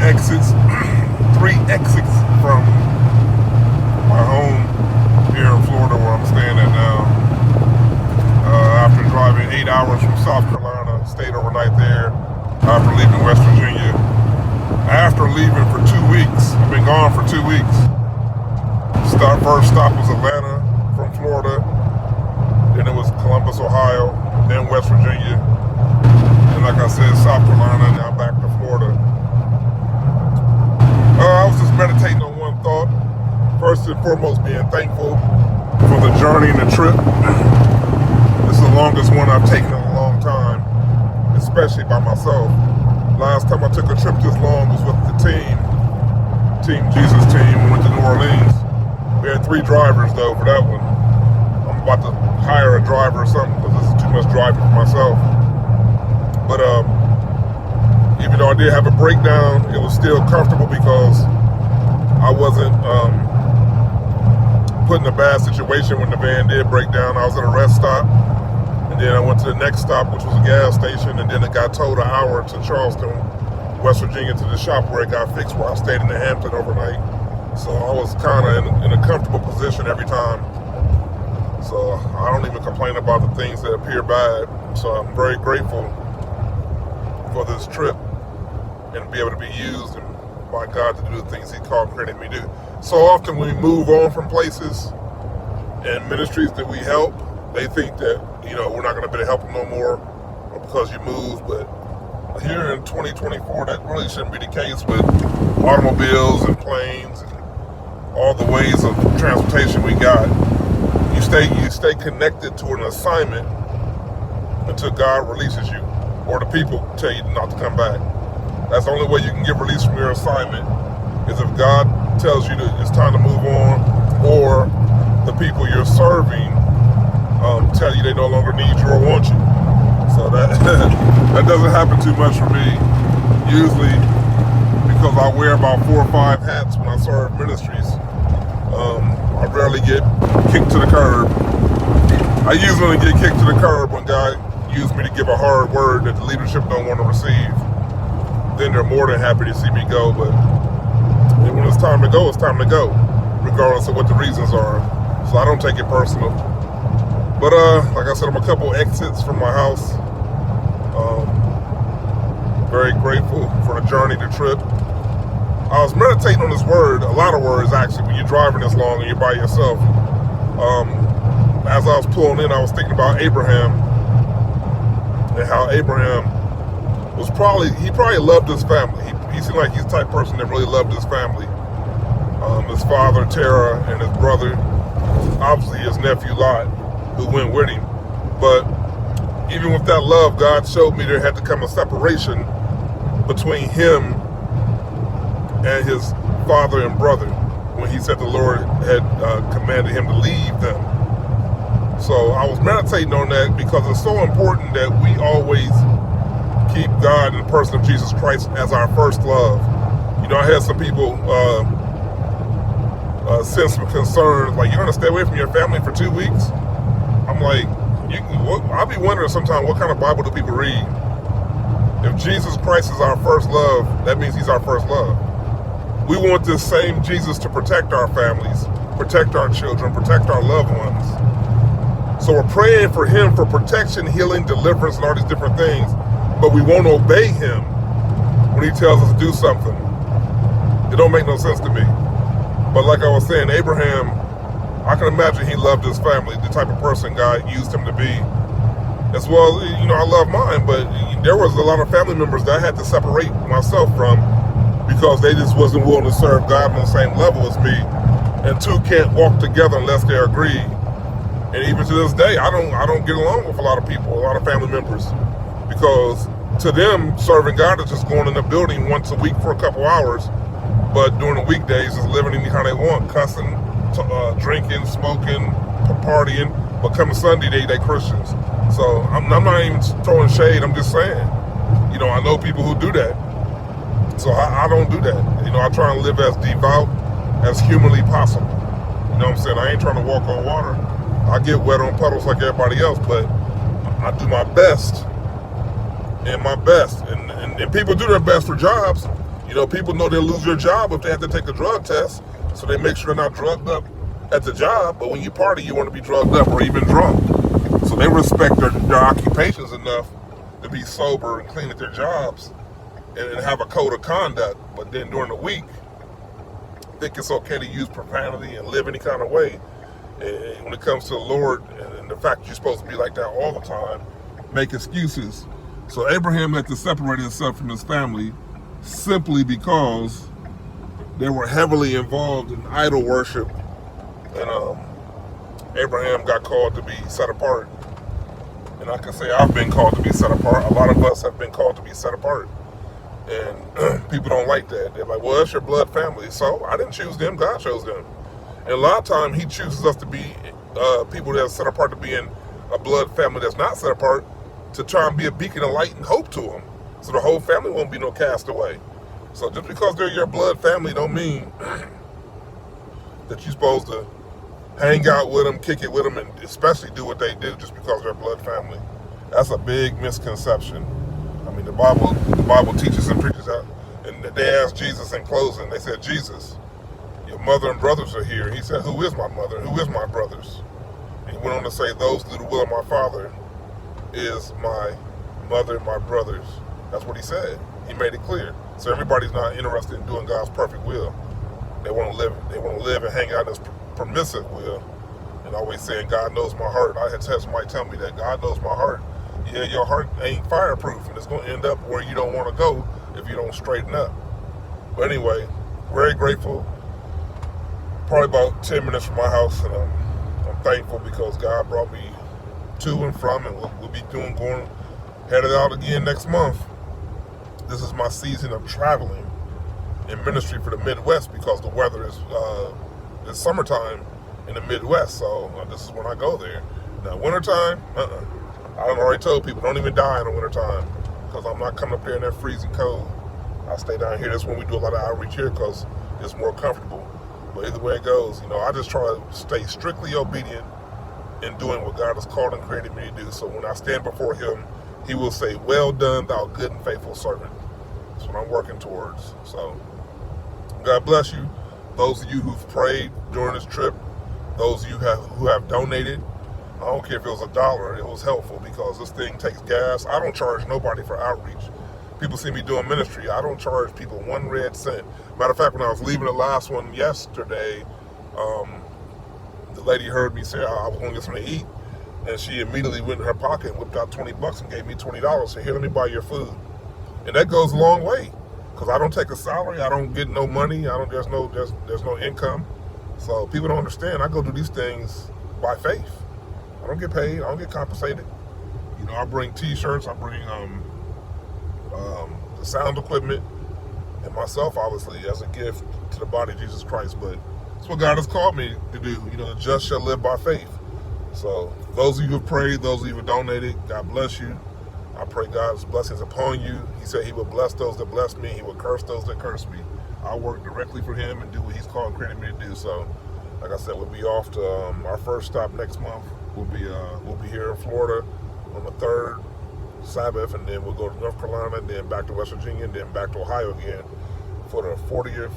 exits, three exits from my home here in Florida where I'm staying at now. After driving 8 hours from South Carolina, stayed overnight there after leaving West Virginia. After leaving for 2 weeks, I've been gone for 2 weeks. First stop was Atlanta from Florida, then it was Columbus, Ohio, then West Virginia, and like I said, South Carolina, now back to Florida. I was just meditating on one thought. First and foremost, being thankful for the journey and the trip. This is the longest one I've taken in a long time, especially by myself. Last time I took a trip this long was with the Team Jesus team. We went to New Orleans. We had 3 drivers though for that one. I'm about to hire a driver or something because this is too much driving for myself. But even though I did have a breakdown, it was still comfortable because I wasn't put in a bad situation when the van did break down. I was at a rest stop, and then I went to the next stop, which was a gas station, and then it got towed an hour to Charleston, West Virginia, to the shop where it got fixed, where I stayed in the Hampton overnight. So I was kind of in a comfortable position every time. So I don't even complain about the things that appear bad. So I'm very grateful for this trip and to be able to be used by God to do the things He called and created me to do. So often when we move on from places and ministries that we help, they think that, we're not going to be able to help them no more because you moved. But here in 2024, that really shouldn't be the case with automobiles and planes and all the ways of transportation we got. You stay connected to an assignment until God releases you, or the people tell you not to come back. That's the only way you can get released from your assignment, is if God tells you that it's time to move on, or the people you're serving tell you they no longer need you or want you. So that that doesn't happen too much for me. Usually, because I wear about 4 or 5 hats when I serve ministries, I rarely get kicked to the curb. I usually get kicked to the curb when God used me to give a hard word that the leadership don't want to receive. Then they're more than happy to see me go. But when it's time to go, it's time to go, regardless of what the reasons are. So I don't take it personal. But like I said, I'm a couple exits from my house. Very grateful for the journey, the trip. I was meditating on this word, a lot of words actually, when you're driving this long and you're by yourself. As I was pulling in, I was thinking about Abraham and how Abraham he probably loved his family. He seemed like he's the type of person that really loved his family. His father, Terah, and his brother, obviously his nephew Lot, who went with him. But even with that love, God showed me there had to come a separation between him and his father and brother when he said the Lord had commanded him to leave them. So I was meditating on that because it's so important that we always keep God and the person of Jesus Christ as our first love. I had some people sense some concerns, like, you're going to stay away from your family for 2 weeks? I'm like, I'll be wondering sometimes, what kind of Bible do people read? If Jesus Christ is our first love, that means He's our first love. We want this same Jesus to protect our families, protect our children, protect our loved ones. So we're praying for Him for protection, healing, deliverance, and all these different things, but we won't obey Him when He tells us to do something. It don't make no sense to me. But like I was saying, Abraham, I can imagine he loved his family, the type of person God used him to be. As well, I love mine, but there was a lot of family members that I had to separate myself from because they just wasn't willing to serve God on the same level as me. And two can't walk together unless they're agreed. And even to this day, I don't get along with a lot of people, a lot of family members, because to them, serving God is just going in the building once a week for a couple hours, but during the weekdays is living any how they want, cussing, drinking, smoking, partying. But come Sunday, they Christians. So I'm not even throwing shade. I'm just saying, I know people who do that. So I don't do that. I try and live as devout as humanly possible. You know what I'm saying? I ain't trying to walk on water. I get wet on puddles like everybody else, but I do my best. And my best. And people do their best for jobs. You know, people know they'll lose their job if they have to take a drug test, so they make sure they're not drugged up at the job. But when you party, you want to be drugged up or even drunk. So they respect their occupations enough to be sober and clean at their jobs and have a code of conduct. But then during the week, think it's okay to use profanity and live any kind of way. And when it comes to the Lord and the fact that you're supposed to be like that all the time, make excuses. So Abraham had to separate himself from his family simply because they were heavily involved in idol worship. And Abraham got called to be set apart. And I can say I've been called to be set apart. A lot of us have been called to be set apart. And people don't like that. They're like, well, it's your blood family. So I didn't choose them, God chose them. And a lot of times he chooses us to be people that are set apart, to be in a blood family that's not set apart, to try and be a beacon of light and hope to them. So the whole family won't be no castaway. So just because they're your blood family don't mean that you're supposed to hang out with them, kick it with them, and especially do what they do just because they're blood family. That's a big misconception. I mean, the Bible teaches and preaches that. And they asked Jesus in closing, they said, Jesus, your mother and brothers are here. He said, who is my mother? Who is my brothers? And he went on to say, those who do the will of my Father is my mother and my brothers. That's what he said. He made it clear. So everybody's not interested in doing God's perfect will. They want to live and hang out in this permissive will. And always saying, God knows my heart. I had somebody tell me that God knows my heart. Yeah, your heart ain't fireproof, and it's going to end up where you don't want to go if you don't straighten up. But anyway, very grateful. Probably about 10 minutes from my house, and I'm thankful because God brought me to and from, and we'll be headed out again next month. This is my season of traveling in ministry for the Midwest because the weather is it's summertime in the Midwest, so this is when I go there. Now, wintertime, I've already told people, don't even die in the wintertime because I'm not coming up there in that freezing cold. I stay down here. That's when we do a lot of outreach here because it's more comfortable. But either way it goes, I just try to stay strictly obedient in doing what God has called and created me to do. So when I stand before him, he will say, well done, thou good and faithful servant. That's what I'm working towards. So God bless you. Those of you who've prayed during this trip, those of you who have donated, I don't care if it was $1, it was helpful because this thing takes gas. I don't charge nobody for outreach. People see me doing ministry. I don't charge people 1 red cent. Matter of fact, when I was leaving the last one yesterday, the lady heard me say I was going to get something to eat, and she immediately went in her pocket and whipped out $20 and gave me $20. Said, here, let me buy your food. And that goes a long way because I don't take a salary. I don't get no money. There's no income. So people don't understand. I go do these things by faith. I don't get paid. I don't get compensated. I bring T-shirts. I bring the sound equipment and myself, obviously, as a gift to the body of Jesus Christ. But it's what God has called me to do. The just shall live by faith. So those of you who have prayed, those of you who have donated, God bless you. I pray God's blessings upon you. He said he will bless those that bless me. He will curse those that curse me. I work directly for him and do what he's called and created me to do. So, like I said, we'll be off to our first stop next month. We'll be here in Florida on the 3rd Sabbath, and then we'll go to North Carolina, and then back to West Virginia, and then back to Ohio again for the 40th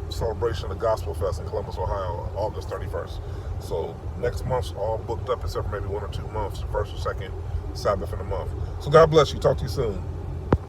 celebration of the Gospel Fest in Columbus, Ohio, August 31st. So next month's all booked up except for maybe 1 or 2 months, the first or second Sabbath in the month. So God bless you. Talk to you soon.